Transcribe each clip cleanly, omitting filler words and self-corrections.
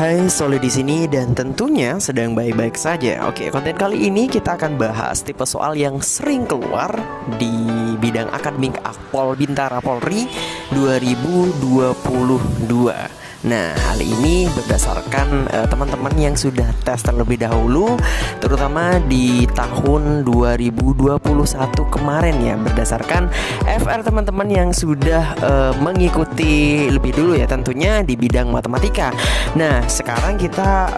Hai, Soli di sini dan tentunya sedang baik-baik saja. Oke, konten kali ini kita akan bahas tipe soal yang sering keluar di bidang akademik Akpol Bintara Polri 2022. Nah, hal ini berdasarkan teman-teman yang sudah tes terlebih dahulu, terutama di tahun 2021 kemarin ya, berdasarkan FR teman-teman yang sudah mengikuti lebih dulu ya, tentunya di bidang matematika. Nah, sekarang kita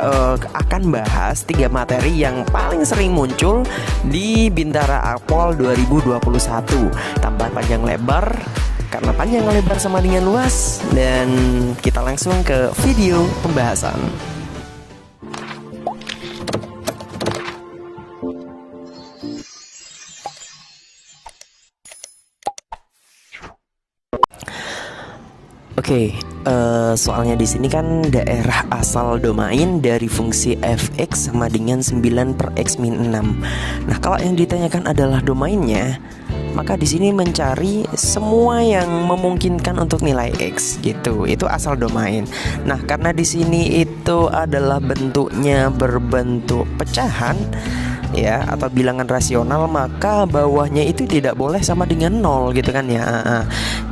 akan bahas 3 materi yang paling sering muncul di Bintara Akpol 2021. Tambah panjang lebar, karena panjang lebar sama dengan luas. Dan kita langsung ke video pembahasan. Oke, soalnya di sini kan daerah asal domain dari fungsi fx sama dengan 9 per x min 6. Nah, kalau yang ditanyakan adalah domainnya, maka di sini mencari semua yang memungkinkan untuk nilai x gitu. Itu asal domain. Nah, karena di sini itu adalah bentuknya berbentuk pecahan ya, atau bilangan rasional, maka bawahnya itu tidak boleh sama dengan 0 gitu kan ya.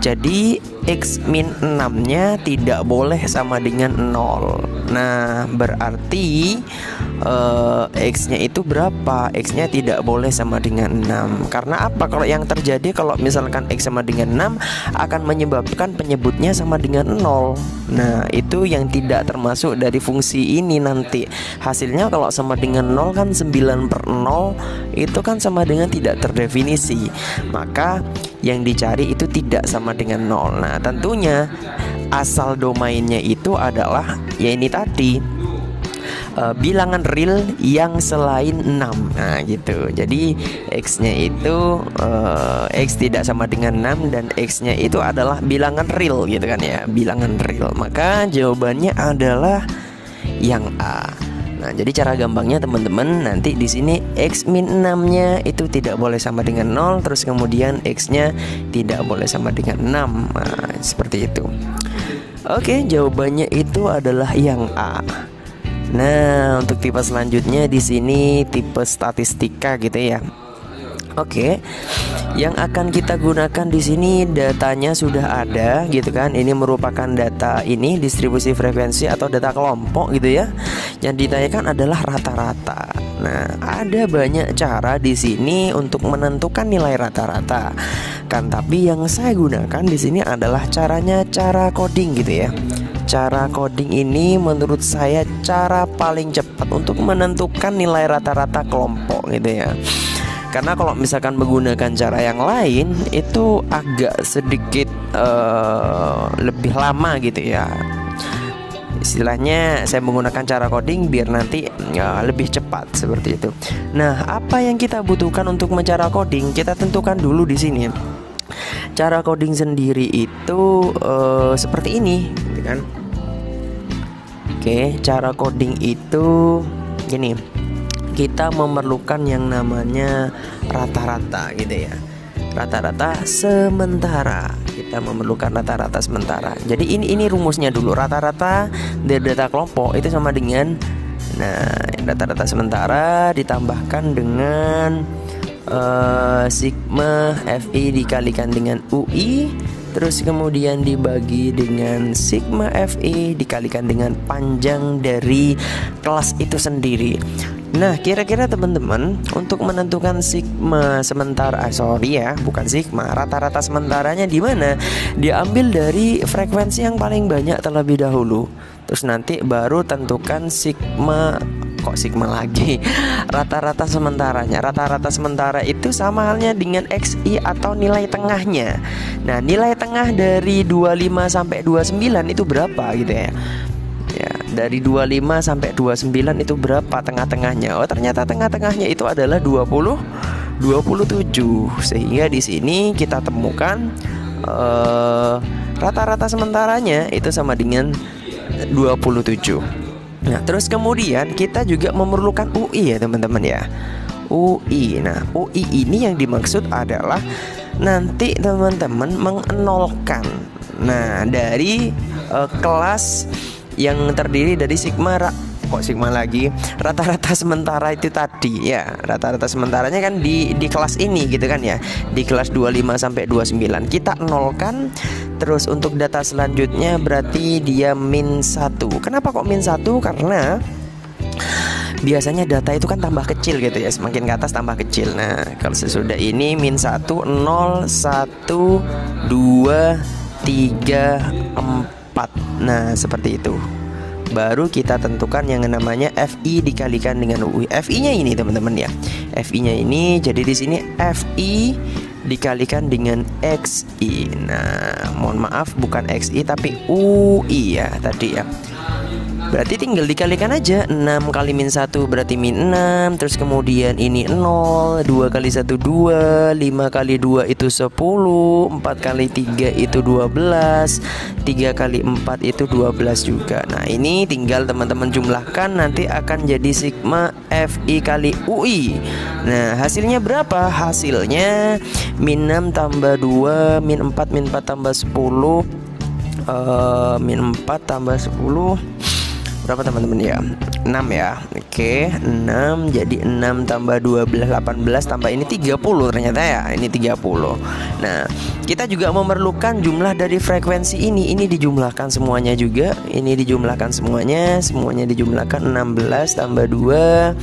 Jadi x min 6 nya tidak boleh sama dengan 0. Nah, berarti x nya itu berapa? X nya tidak boleh sama dengan 6. Karena apa? Kalau yang terjadi kalau misalkan x sama dengan 6 akan menyebabkan penyebutnya sama dengan 0. Nah, itu yang tidak termasuk dari fungsi ini nanti. Hasilnya kalau sama dengan 0 kan 9 per 0 itu kan sama dengan tidak terdefinisi. Maka yang dicari itu tidak sama dengan 0. Nah, tentunya asal domainnya itu adalah ya ini tadi, bilangan real yang selain 6. Nah gitu. Jadi x-nya itu x tidak sama dengan 6 dan x-nya itu adalah bilangan real gitu kan ya, bilangan real. Maka jawabannya adalah yang A. Nah, jadi cara gampangnya teman-teman, nanti di sini x min 6-nya itu tidak boleh sama dengan 0, terus kemudian x-nya tidak boleh sama dengan 6. Nah, seperti itu. Oke, jawabannya itu adalah yang A. Nah, untuk tipe selanjutnya di sini tipe statistika gitu ya. Oke, yang akan kita gunakan di sini datanya sudah ada gitu kan. Ini merupakan data ini distribusi frekuensi atau data kelompok gitu ya. Yang ditanyakan adalah rata-rata. Nah, ada banyak cara di sini untuk menentukan nilai rata-rata. Kan, tapi yang saya gunakan di sini adalah cara coding gitu ya. Cara coding ini menurut saya cara paling cepat untuk menentukan nilai rata-rata kelompok gitu ya. Karena kalau misalkan menggunakan cara yang lain itu agak sedikit lebih lama gitu ya. Istilahnya saya menggunakan cara coding biar nanti lebih cepat seperti itu. Nah, apa yang kita butuhkan untuk mencara coding? Kita tentukan dulu di sini. Cara coding sendiri itu seperti ini, gitu kan? Oke, cara coding itu gini. Kita memerlukan yang namanya rata-rata gitu ya. Rata-rata sementara. Kita memerlukan rata-rata sementara. Jadi ini rumusnya dulu. Rata-rata dari data kelompok itu sama dengan, nah, rata-rata sementara ditambahkan dengan sigma FI dikalikan dengan UI, terus kemudian dibagi dengan sigma FI dikalikan dengan panjang dari kelas itu sendiri. Nah, kira-kira teman-teman untuk menentukan sigma sementara, bukan sigma, rata-rata sementaranya di mana? Diambil dari frekuensi yang paling banyak terlebih dahulu. Terus nanti baru tentukan sigma, kok sigma lagi? Rata-rata sementaranya. Rata-rata sementara itu sama halnya dengan XI atau nilai tengahnya. Nah, nilai tengah dari 25 sampai 29 itu berapa gitu ya? Ya, dari 25 sampai 29 itu berapa tengah-tengahnya? Oh, ternyata tengah-tengahnya itu adalah 27. Sehingga di sini kita temukan rata-rata sementaranya itu sama dengan 27. Nah, terus kemudian kita juga memerlukan UI ya teman-teman ya. UI. Nah, UI ini yang dimaksud adalah nanti teman-teman mengenolkan. Nah, dari kelas yang terdiri dari sigma lagi rata-rata sementara itu tadi ya. Rata-rata sementaranya kan di kelas ini gitu kan ya, di kelas 25 sampai 29 kita nolkan. Terus untuk data selanjutnya berarti dia -1. Kenapa kok -1? Karena biasanya data itu kan tambah kecil gitu ya, semakin ke atas tambah kecil. Nah kalau sesudah ini -1, 0, 1, 2, 3, 4. Nah seperti itu. Baru kita tentukan yang namanya FI dikalikan dengan UI. FI-nya ini teman-teman ya. FI-nya ini jadi di sini FI dikalikan dengan XI. Nah, mohon maaf bukan XI tapi UI ya tadi ya. Berarti tinggal dikalikan aja. 6 kali -1 berarti -6. Terus kemudian ini 0, 2 kali 1 2, 5 kali 2 itu 10, 4 kali 3 itu 12, 3 kali 4 itu 12 juga. Nah ini tinggal teman-teman jumlahkan, nanti akan jadi sigma FI kali UI. Nah hasilnya berapa? Hasilnya -6 tambah 2, -4 tambah 10, -4 tambah 10 berapa teman-teman ya? 6 ya. Oke, 6 jadi 6 tambah 12 18 tambah ini 30 ternyata ya. Ini 30. Nah, kita juga memerlukan jumlah dari frekuensi ini. Ini dijumlahkan semuanya juga. Ini dijumlahkan semuanya. Semuanya dijumlahkan 16 tambah 2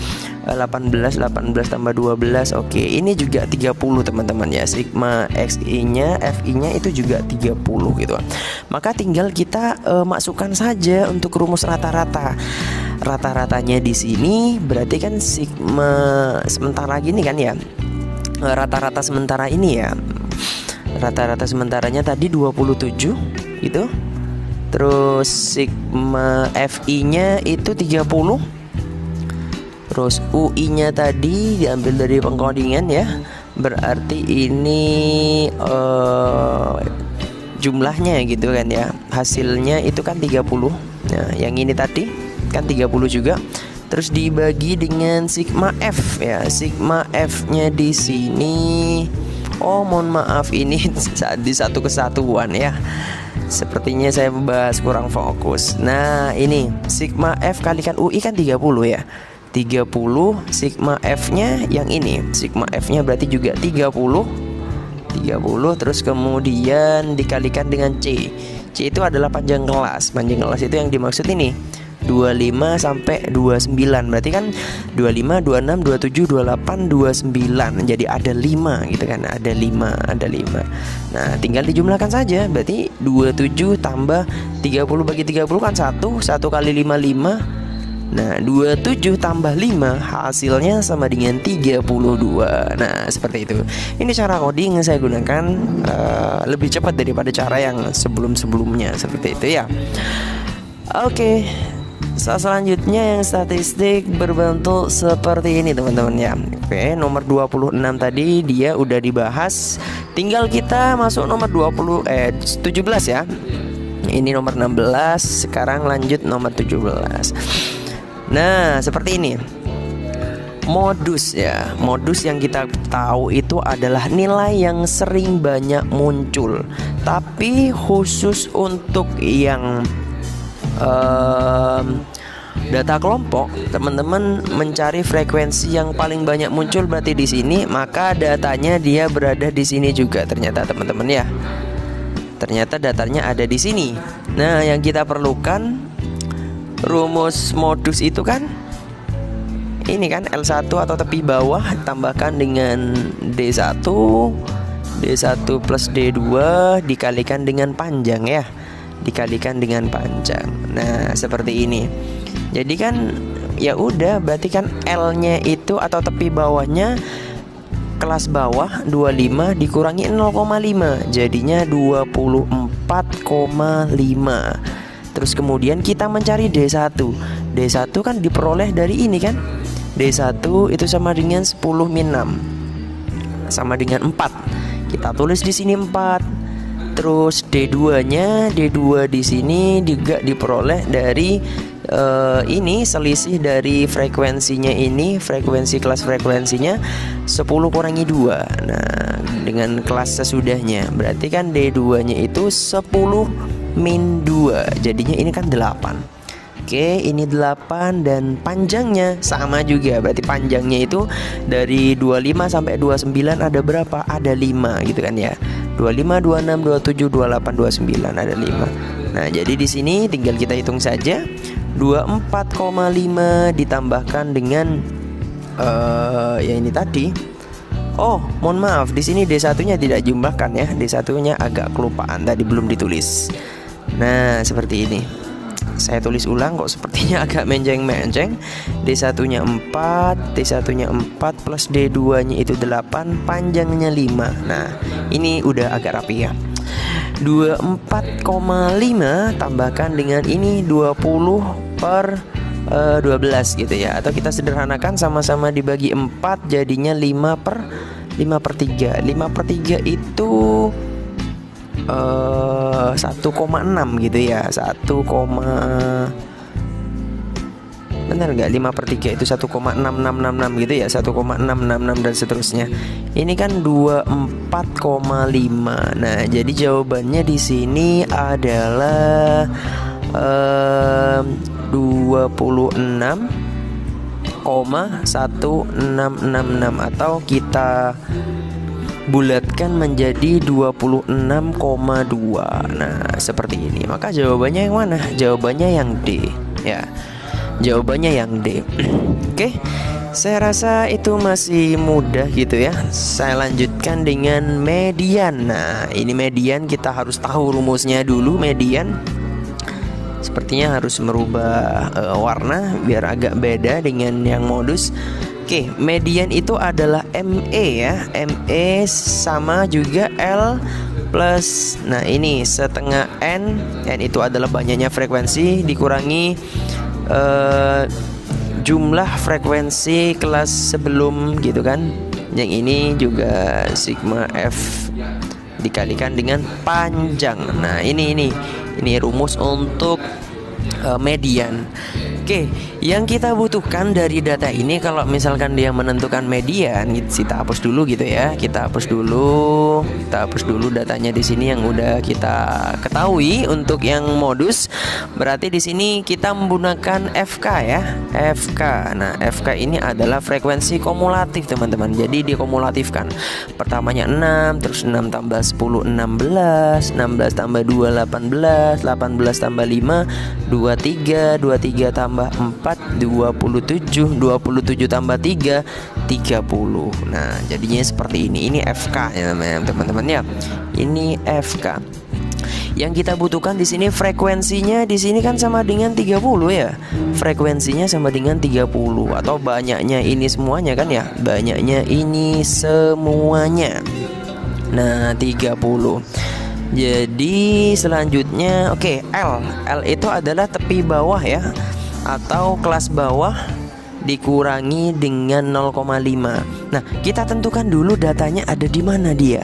18 tambah 12. Oke, ini juga 30 teman-teman ya. Sigma XI-nya, FI-nya itu juga 30 gitu. Maka tinggal kita masukkan saja untuk rumus rata-rata. Rata-ratanya di sini berarti kan sigma sementara gini kan ya. Rata-rata sementara ini ya. Rata-rata sementaranya tadi 27 gitu. Terus sigma FI-nya itu 30. Terus UI-nya tadi diambil dari pengkodingan ya. Berarti ini jumlahnya gitu kan ya. Hasilnya itu kan 30. Nah, yang ini tadi kan 30 juga. Terus dibagi dengan sigma F ya. Sigma F-nya di sini. Oh, mohon maaf ini di satu kesatuan ya. Sepertinya saya membahas kurang fokus. Nah, ini sigma F kalikan UI kan 30 ya. 30 sigma F-nya yang ini. Sigma F-nya berarti juga 30 terus kemudian dikalikan dengan C. C itu adalah panjang kelas. Panjang kelas itu yang dimaksud ini 25 sampai 29. Berarti kan 25, 26, 27, 28, 29. Jadi ada 5 gitu kan. Ada 5. Nah, tinggal dijumlahkan saja. Berarti 27 tambah 30 bagi 30 kan 1 kali 5. Nah 27 tambah 5 hasilnya sama dengan 32. Nah seperti itu. Ini cara coding yang saya gunakan lebih cepat daripada cara yang sebelum-sebelumnya. Seperti itu ya. Oke. Selanjutnya yang statistik berbentuk seperti ini teman-teman ya. Oke, nomor 26 tadi dia udah dibahas. Tinggal kita masuk nomor 17 ya. Ini nomor 16. Sekarang lanjut nomor 17. Nah, seperti ini. Modus ya. Modus yang kita tahu itu adalah nilai yang sering banyak muncul. Tapi khusus untuk yang data kelompok, teman-teman mencari frekuensi yang paling banyak muncul berarti di sini, maka datanya dia berada di sini juga ternyata teman-teman ya. Ternyata datanya ada di sini. Nah, yang kita perlukan rumus modus itu kan ini kan L1 atau tepi bawah tambahkan dengan D1 plus D2 dikalikan dengan panjang ya. Dikalikan dengan panjang. Nah, seperti ini. Jadi kan ya udah berarti kan L-nya itu atau tepi bawahnya kelas bawah 25 dikurangi 0,5 jadinya 24,5. Terus kemudian kita mencari D1. D1 kan diperoleh dari ini kan. D1 itu sama dengan 10 min 6. Sama dengan 4. Kita tulis di sini 4. Terus D2-nya, D2 di sini juga diperoleh dari ini selisih dari frekuensinya ini, frekuensi kelas frekuensinya 10 kurangi 2. Nah, dengan kelas sesudahnya berarti kan D2-nya itu 10 min 2. Jadinya ini kan 8. Oke, ini 8 dan panjangnya sama juga. Berarti panjangnya itu dari 25 sampai 29 ada berapa? Ada 5 gitu kan ya. 25, 26, 27, 28, 29 ada 5. Nah, jadi di sini tinggal kita hitung saja. 24,5 ditambahkan dengan ya ini tadi. Oh, mohon maaf, di sini D1-nya tidak jumlahkan ya. D1-nya agak kelupaan tadi belum ditulis. Nah, seperti ini. Saya tulis ulang kok sepertinya agak menjeng-menjeng. D1-nya 4, D1-nya 4 plus D2-nya itu 8, panjangnya 5. Nah, ini udah agak rapi ya. 24,5 tambahkan dengan ini 20 per 12 gitu ya. Atau kita sederhanakan sama-sama dibagi 4 jadinya 5 per 3. 5 per 3 itu 1,6 gitu ya. Benar nggak? 5 per 3 itu 1,6666 gitu ya. 1,666 dan seterusnya. Ini kan 24,5. Nah, jadi jawabannya di sini adalah 26,1666 atau kita bulatkan menjadi 26,2. Nah, seperti ini. Maka jawabannya yang mana? Jawabannya yang D ya. Jawabannya yang D. Oke. Saya rasa itu masih mudah gitu ya. Saya lanjutkan dengan median. Nah, ini median kita harus tahu rumusnya dulu. Median sepertinya harus merubah warna biar agak beda dengan yang modus. Oke, median itu adalah ME ya. ME sama juga L plus, nah ini setengah N. N itu adalah banyaknya frekuensi dikurangi jumlah frekuensi kelas sebelum gitu kan. Yang ini juga sigma F dikalikan dengan panjang. Nah, ini rumus untuk median. Oke, yang kita butuhkan dari data ini kalau misalkan dia menentukan median, kita hapus dulu gitu ya. Kita hapus dulu datanya di sini yang udah kita ketahui untuk yang modus. Berarti di sini kita menggunakan FK ya. FK. Nah, FK ini adalah frekuensi kumulatif, teman-teman. Jadi dikumulatifkan. Pertamanya 6, terus 6 tambah 10 16, 16 tambah 2 18, 18 tambah 5 23, 23 tambah 4 27, 27 tambah 3 30. Nah, jadinya seperti ini. Ini FK ya teman-teman ya. Ini FK. Yang kita butuhkan di sini frekuensinya di sini kan sama dengan 30 ya. Frekuensinya sama dengan 30 atau banyaknya ini semuanya kan ya. Banyaknya ini semuanya. Nah, 30. Jadi selanjutnya L itu adalah tepi bawah ya, atau kelas bawah dikurangi dengan 0,5. Nah, kita tentukan dulu datanya ada di mana dia.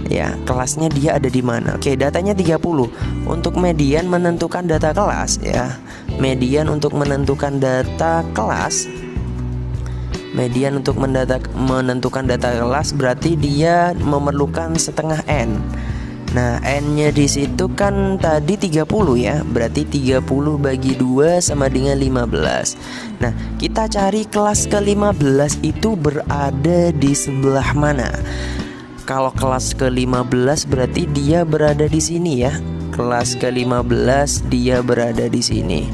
Ya, kelasnya dia ada di mana. Oke, datanya 30. Untuk median menentukan data kelas ya. Median untuk menentukan data kelas. Median untuk menentukan data kelas berarti dia memerlukan setengah N. Nah, N-nya di situ kan tadi 30 ya. Berarti 30 bagi 2 sama dengan 15. Nah, kita cari kelas ke-15 itu berada di sebelah mana? Kalau kelas ke-15 berarti dia berada di sini ya. Kelas ke-15 dia berada di sini.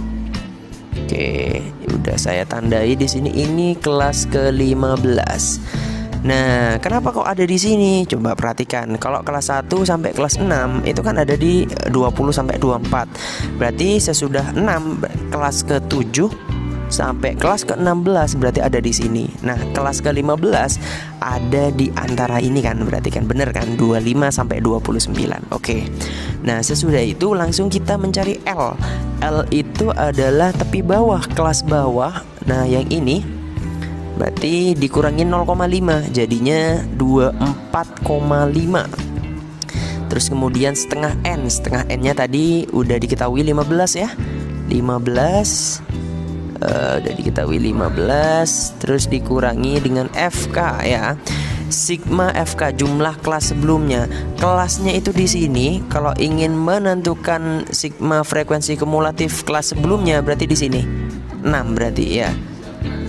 Oke, udah saya tandai di sini. Ini kelas ke-15. Nah, kenapa kok ada di sini? Coba perhatikan. Kalau kelas 1 sampai kelas 6 itu kan ada di 20 sampai 24. Berarti sesudah 6 kelas ke-7 sampai kelas ke-16 berarti ada di sini. Nah, kelas ke-15 ada di antara ini kan, berarti kan bener kan, 25 sampai 29. Oke. Nah, sesudah itu langsung kita mencari L. L itu adalah tepi bawah, kelas bawah. Nah, yang ini berarti dikurangin 0,5 jadinya 24,5. Terus kemudian setengah N. Setengah N-nya tadi udah diketahui 15 ya. 15 udah diketahui 15. Terus dikurangi dengan FK ya. sigma FK jumlah kelas sebelumnya. Kelasnya itu di sini. Kalau ingin menentukan sigma frekuensi kumulatif kelas sebelumnya berarti di sini 6 berarti ya.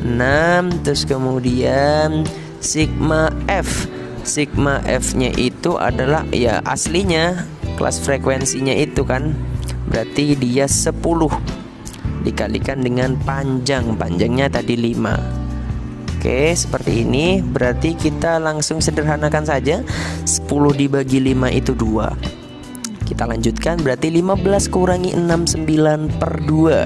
6 terus kemudian sigma F. Sigma F-nya itu adalah ya aslinya kelas frekuensinya itu kan. Berarti dia 10 dikalikan dengan panjangnya tadi 5. Oke, seperti ini. Berarti kita langsung sederhanakan saja. 10 dibagi 5 itu 2. Kita lanjutkan, berarti 15 kurangi 69 per 2.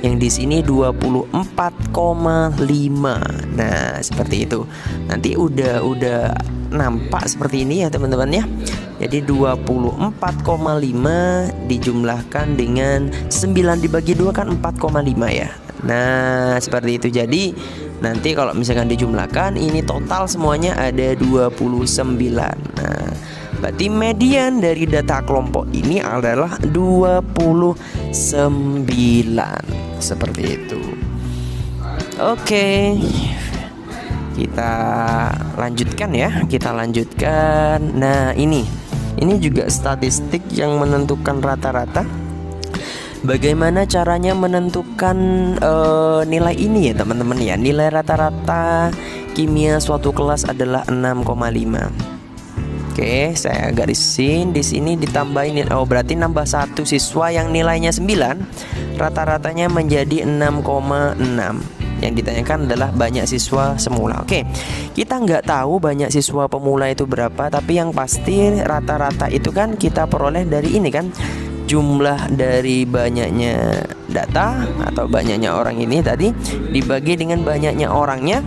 Yang di sini 24,5. Nah, seperti itu. Nanti udah nampak seperti ini ya teman-teman ya. Jadi 24,5 dijumlahkan dengan 9 dibagi 2 kan 4,5 ya. Nah, seperti itu. Jadi nanti kalau misalkan dijumlahkan ini total semuanya ada 29. Nah, berarti median dari data kelompok ini adalah 29. Seperti itu. Oke. Kita lanjutkan ya. Nah, ini juga statistik yang menentukan rata-rata. Bagaimana caranya menentukan nilai ini ya teman-teman ya. Nilai rata-rata kimia suatu kelas adalah 6,5. Oke, saya garisin di sini ditambahin. Oh, berarti nambah 1 siswa yang nilainya 9, rata-ratanya menjadi 6,6. Yang ditanyakan adalah banyak siswa semula. Oke, kita nggak tahu banyak siswa pemula itu berapa, tapi yang pasti rata-rata itu kan kita peroleh dari ini kan, jumlah dari banyaknya data atau banyaknya orang ini tadi dibagi dengan banyaknya orangnya.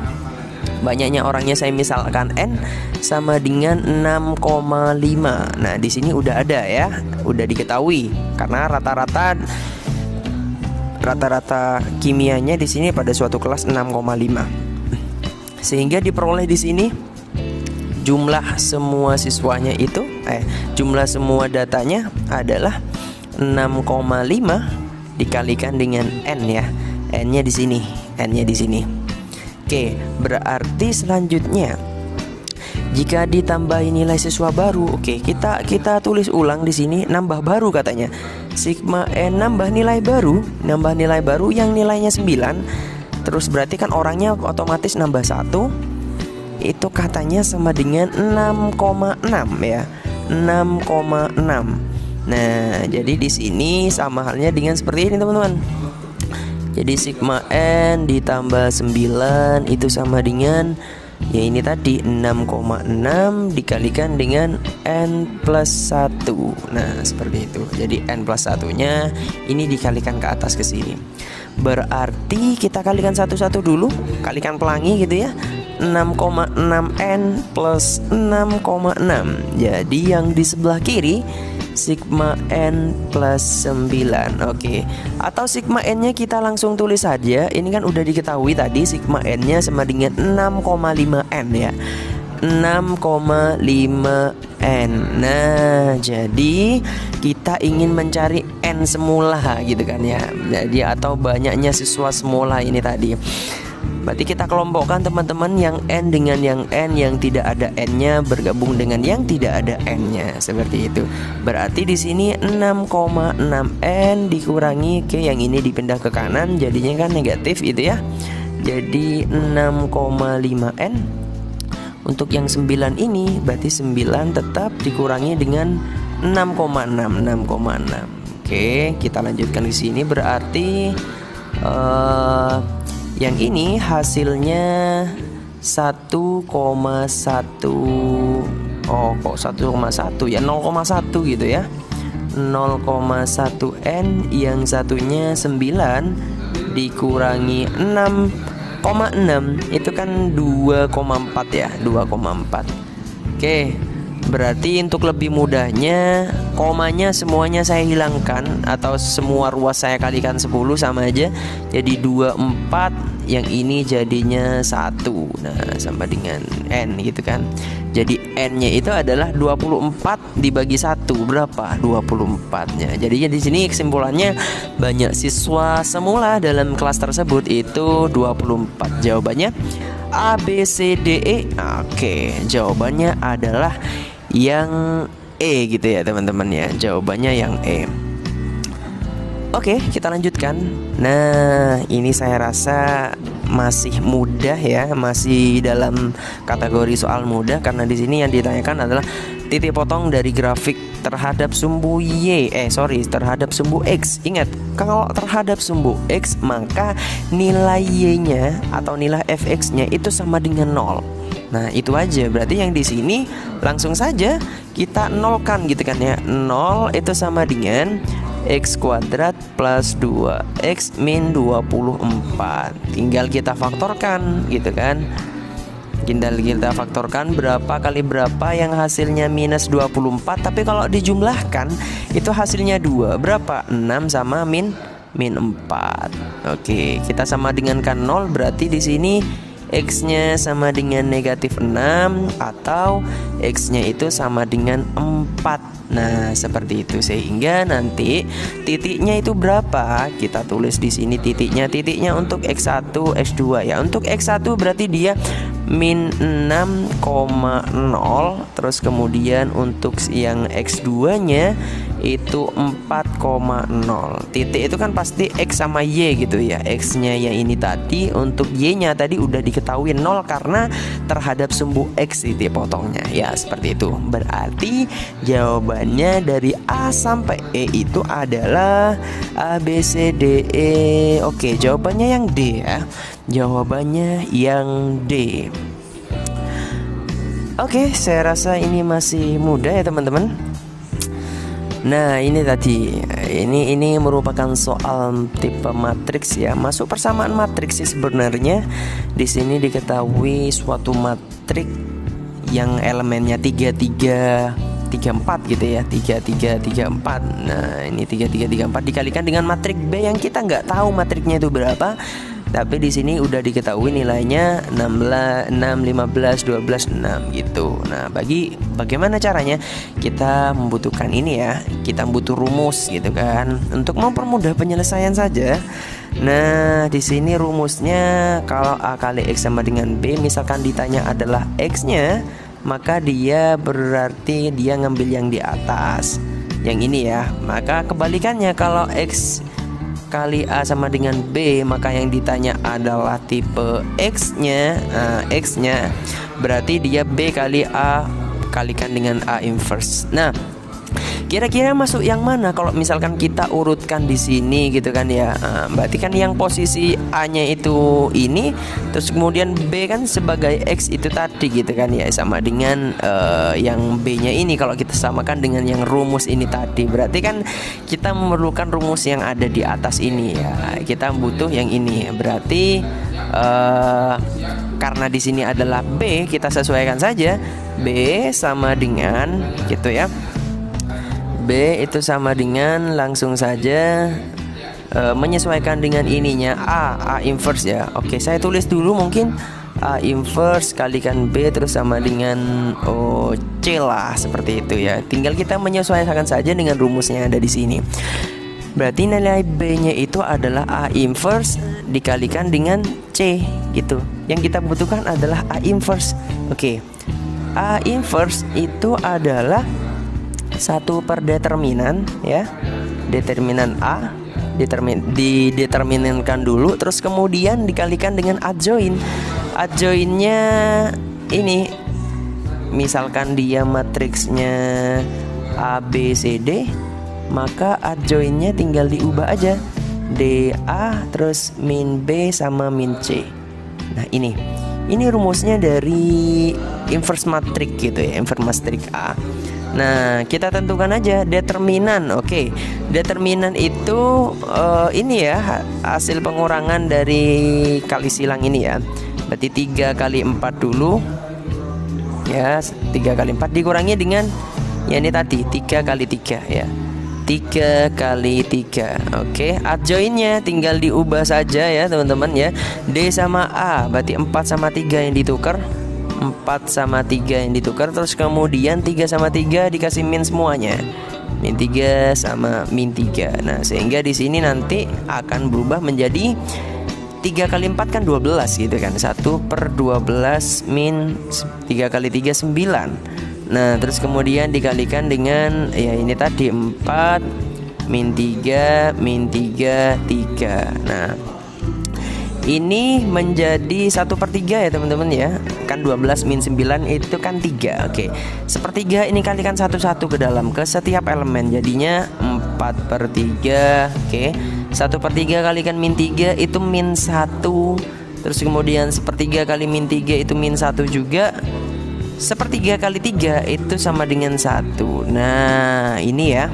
Banyaknya orangnya saya misalkan N sama dengan 6,5. Nah, di sini udah ada ya, udah diketahui karena rata-rata kimianya di sini pada suatu kelas 6,5. Sehingga diperoleh di sini jumlah semua siswanya itu jumlah semua datanya adalah 6,5 dikalikan dengan N ya. N-nya di sini, N-nya di sini. Oke, berarti selanjutnya jika ditambahi nilai siswa baru, oke, kita tulis ulang di sini, nambah baru katanya. Sigma N nambah nilai baru yang nilainya 9. Terus berarti kan orangnya otomatis nambah 1. Itu katanya sama dengan 6,6 ya. 6,6. Nah, jadi di sini sama halnya dengan seperti ini teman-teman. Jadi sigma N ditambah 9 itu sama dengan ya ini tadi 6,6 dikalikan dengan N plus 1. Nah, seperti itu. Jadi N plus 1-nya ini dikalikan ke atas ke sini. Berarti kita kalikan satu-satu dulu, kalikan pelangi gitu ya. 6,6 N plus 6,6. Jadi yang di sebelah kiri sigma N plus 9. Oke. Atau sigma N-nya kita langsung tulis saja. Ini kan udah diketahui tadi sigma N-nya sama dengan 6,5 N ya. 6,5 N. Nah, jadi kita ingin mencari N semula gitu kan ya. Jadi atau banyaknya siswa semula ini tadi. Berarti kita kelompokkan teman-teman yang N dengan yang N yang tidak ada N-nya bergabung dengan yang tidak ada N-nya. Seperti itu. Berarti di sini 6,6 N dikurangi ke yang ini dipindah ke kanan, jadinya kan negatif itu ya. Jadi 6,5 N. Untuk yang 9 ini berarti 9 tetap dikurangi dengan 6,6. Oke, kita lanjutkan di sini berarti yang ini hasilnya 1,1. Oh, kok 1,1 ya, 0,1 gitu ya. 0,1 N yang satunya 9 dikurangi 6,6 itu kan 2,4 ya, 2,4. Oke, berarti untuk lebih mudahnya komanya semuanya saya hilangkan atau semua ruas saya kalikan 10 sama aja. Jadi 24 yang ini jadinya 1. Nah, sama dengan N gitu kan. Jadi N-nya itu adalah 24 dibagi 1 berapa? 24-nya. Jadinya di sini kesimpulannya banyak siswa semula dalam kelas tersebut itu 24. Jawabannya A, B, C, D, E? Oke, jawabannya adalah yang E gitu ya teman-teman ya. Jawabannya yang E. Oke, kita lanjutkan. Nah, ini saya rasa masih mudah ya, masih dalam kategori soal mudah karena di sini yang ditanyakan adalah titik potong dari grafik terhadap sumbu terhadap sumbu X. Ingat, kalau terhadap sumbu X maka nilai Y-nya atau nilai fx-nya itu sama dengan 0. Nah, itu aja. Berarti yang di sini langsung saja kita nolkan gitu kan ya. 0 itu sama dengan X kuadrat plus 2X min 24. Tinggal kita faktorkan gitu kan. Tinggal kita faktorkan berapa kali berapa yang hasilnya minus 24. Tapi kalau dijumlahkan itu hasilnya 2. Berapa? 6 sama min 4. Oke, kita sama dengan kan 0. Berarti di sini X-nya sama dengan negatif 6 atau X-nya itu sama dengan 4. Nah, seperti itu. Sehingga nanti titiknya itu berapa? Kita tulis di sini titiknya. Titiknya untuk X1, X2 ya. Untuk X1 berarti dia min 6,0. Terus kemudian untuk yang X2-nya itu 4,0. Titik itu kan pasti X sama Y gitu ya. X-nya yang ini tadi, untuk Y-nya tadi udah diketahui 0 karena terhadap sumbu X titik potongnya. Ya, seperti itu. Berarti jawabannya dari A sampai E itu adalah A, B, C, D, E. Oke, jawabannya yang D ya. Jawabannya yang D. Oke, saya rasa ini masih mudah ya teman-teman. Nah, ini tadi ini merupakan soal tipe matriks ya. Masuk persamaan matriks sih sebenarnya. Di sini diketahui suatu matriks yang elemennya 3, 3, 3, 4 gitu ya. 3, 3, 3, 4. Nah, ini 3, 3, 3, 4 dikalikan dengan matriks B yang kita nggak tahu matriksnya itu berapa. Tapi di sini udah diketahui nilainya 16, 6, 15, 12, 6 gitu. Nah, bagaimana caranya? Kita membutuhkan ini ya. Kita butuh rumus gitu kan untuk mempermudah penyelesaian saja. Nah, di sini rumusnya kalau A kali X sama dengan B, misalkan ditanya adalah X-nya, maka dia berarti dia ngambil yang di atas. Yang ini ya. Maka kebalikannya, kalau X kali A sama dengan B, maka yang ditanya adalah tipe X-nya. X-nya berarti dia B kali A kalikan dengan A inverse. Nah, kira-kira masuk yang mana kalau misalkan kita urutkan di sini gitu kan ya. Berarti kan yang posisi A-nya itu ini, terus kemudian B kan sebagai X itu tadi gitu kan ya, sama dengan yang B-nya ini kalau kita samakan dengan yang rumus ini tadi. Berarti kan kita memerlukan rumus yang ada di atas ini ya. Kita butuh yang ini. Berarti karena di sini adalah B, kita sesuaikan saja. B sama dengan gitu ya. B itu sama dengan langsung saja menyesuaikan dengan ininya A inverse ya. Oke, saya tulis dulu mungkin A inverse kalikan B terus sama dengan C lah, seperti itu ya. Tinggal kita menyesuaikan saja dengan rumusnya yang ada di sini. Berarti nilai B-nya itu adalah A inverse dikalikan dengan C gitu. Yang kita butuhkan adalah A inverse. Oke. A inverse itu adalah 1 per determinan ya. Determinan A dideterminankan dulu, terus kemudian dikalikan dengan adjoint. Adjointnya ini misalkan dia matriksnya A, B, C, D, maka adjointnya tinggal diubah aja, DA terus min B sama min C. Nah, ini rumusnya dari inverse matrix gitu ya, inverse matrix A. Nah, kita tentukan aja determinan. Oke, determinan itu ini ya, hasil pengurangan dari kali silang ini ya. Berarti 3 kali 4 dulu ya, 3 kali 4 dikurangi dengan ya ini tadi 3 kali 3 ya, 3 kali 3. Oke, adjointnya tinggal diubah saja ya teman-teman ya. D sama A berarti 4 sama 3 yang ditukar, 4 sama 3 yang ditukar, terus kemudian 3 sama 3 dikasih min semuanya, min 3 sama min 3. Nah, sehingga di sini nanti akan berubah menjadi 3 kali 4 kan 12 gitu kan. 1/12 min 3 kali 3 9. Nah terus kemudian dikalikan dengan ya ini tadi 4 min 3 min 3 3. Nah ini menjadi 1/3 ya teman-teman ya. Kan 12 min 9 itu kan 3. Oke, 1/3 ini kalikan satu-satu ke dalam ke setiap elemen. Jadinya 4/3. Oke, 1/3 kalikan min 3 itu min 1. Terus kemudian 1/3 kali min 3 itu min 1 juga. 1/3 kali 3 itu sama dengan 1. Nah ini ya,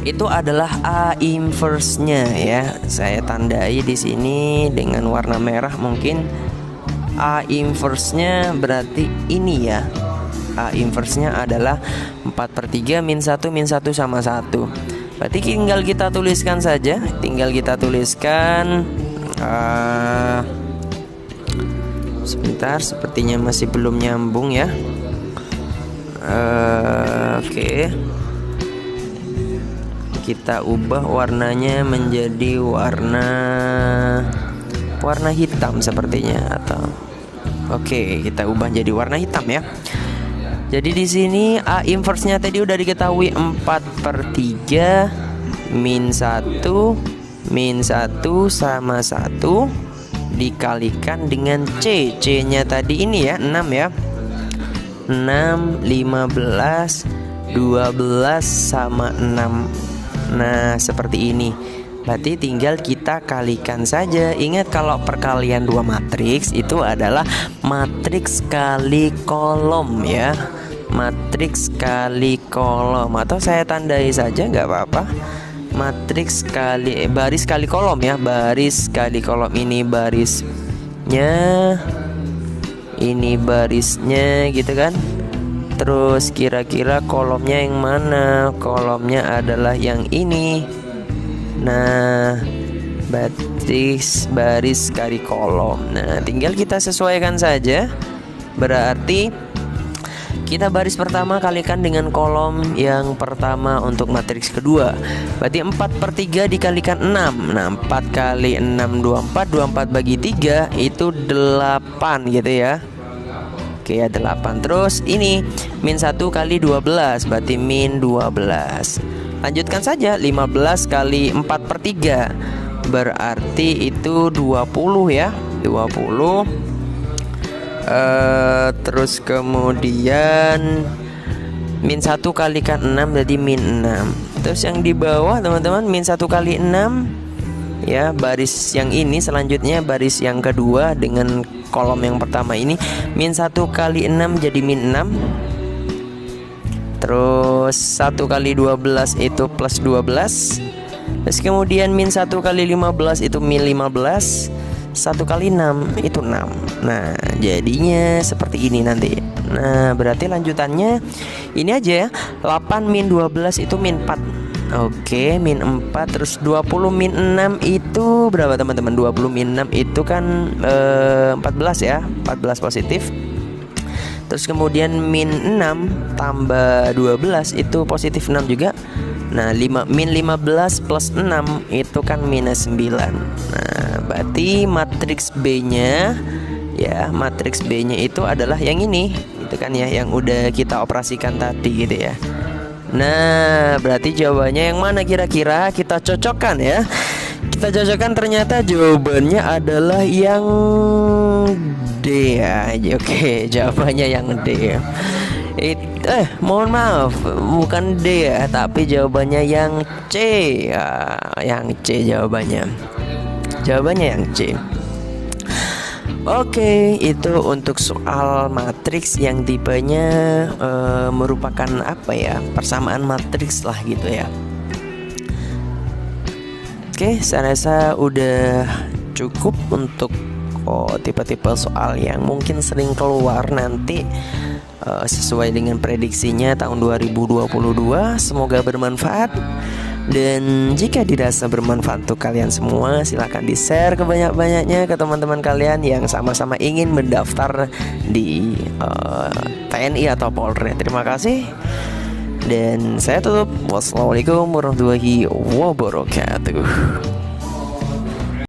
itu adalah A inverse-nya ya. Saya tandai di sini dengan warna merah mungkin. A inverse-nya berarti ini ya. A inverse-nya adalah 4/3 min 1 min 1 sama 1. Berarti tinggal kita tuliskan saja. Tinggal kita tuliskan sebentar, sepertinya masih belum nyambung ya. Oke. Kita ubah warnanya menjadi warna hitam sepertinya, atau oke, kita ubah jadi warna hitam ya. Jadi di sini A inverse-nya tadi udah diketahui 4/3 min 1 sama 1 dikalikan dengan C. C-nya tadi ini ya 6 ya. 6, 15, 12 sama 6. Nah seperti ini. Berarti tinggal kita kalikan saja. Ingat kalau perkalian dua matriks itu adalah matriks kali kolom ya. Matriks kali kolom, atau saya tandai saja nggak apa-apa. Matriks kali baris kali kolom ya. Baris kali kolom, ini barisnya, ini barisnya gitu kan. Terus kira-kira kolomnya yang mana? Kolomnya adalah yang ini. Nah, baris kali kolom. Nah, tinggal kita sesuaikan saja. Berarti kita baris pertama kalikan dengan kolom yang pertama untuk matriks kedua. Berarti 4/3 dikalikan 6. Nah 4 kali 6 24. 24 bagi 3 itu 8 gitu ya. Oke ya 8. Terus ini min 1 kali 12 berarti min 12. Lanjutkan saja 15 kali 4/3 berarti itu 20 ya. 20. Terus kemudian min 1 kalikan 6 jadi min 6. Terus yang di bawah teman-teman min 1 kali 6 ya, baris yang ini selanjutnya baris yang kedua dengan kolom yang pertama ini min 1 kali 6 jadi min 6. Terus 1 kali 12 itu plus 12. Terus kemudian min 1 kali 15 itu min 15. 1 kali 6 itu 6. Nah jadinya seperti ini nanti. Nah berarti lanjutannya ini aja ya. 8 min 12 itu min 4. Oke, min 4. Terus 20 min 6 itu berapa teman-teman? 20 min 6 itu kan 14 ya. 14 positif. Terus kemudian min 6 tambah 12 itu positif 6 juga. Nah min 15 plus 6 itu kan minus 9. Nah berarti matriks B-nya ya, matriks B-nya itu adalah yang ini. Itu kan ya, yang udah kita operasikan tadi gitu ya. Nah berarti jawabannya yang mana kira-kira? Kita cocokkan ya. Kita cocokkan, ternyata jawabannya adalah yang D ya. Oke, jawabannya yang D. Mohon maaf, bukan D ya, tapi jawabannya yang C ya. Yang C jawabannya. Jawabannya yang C. Oke, itu untuk soal matriks yang tipenya merupakan apa ya, persamaan matriks lah gitu ya. Oke, saya rasa udah cukup untuk tipe-tipe soal yang mungkin sering keluar nanti sesuai dengan prediksinya tahun 2022. Semoga bermanfaat. Dan jika dirasa bermanfaat untuk kalian semua, silahkan di-share kebanyak-banyaknya ke teman-teman kalian yang sama-sama ingin mendaftar di TNI atau Polri. Terima kasih. Dan saya tutup. Wassalamualaikum warahmatullahi wabarakatuh.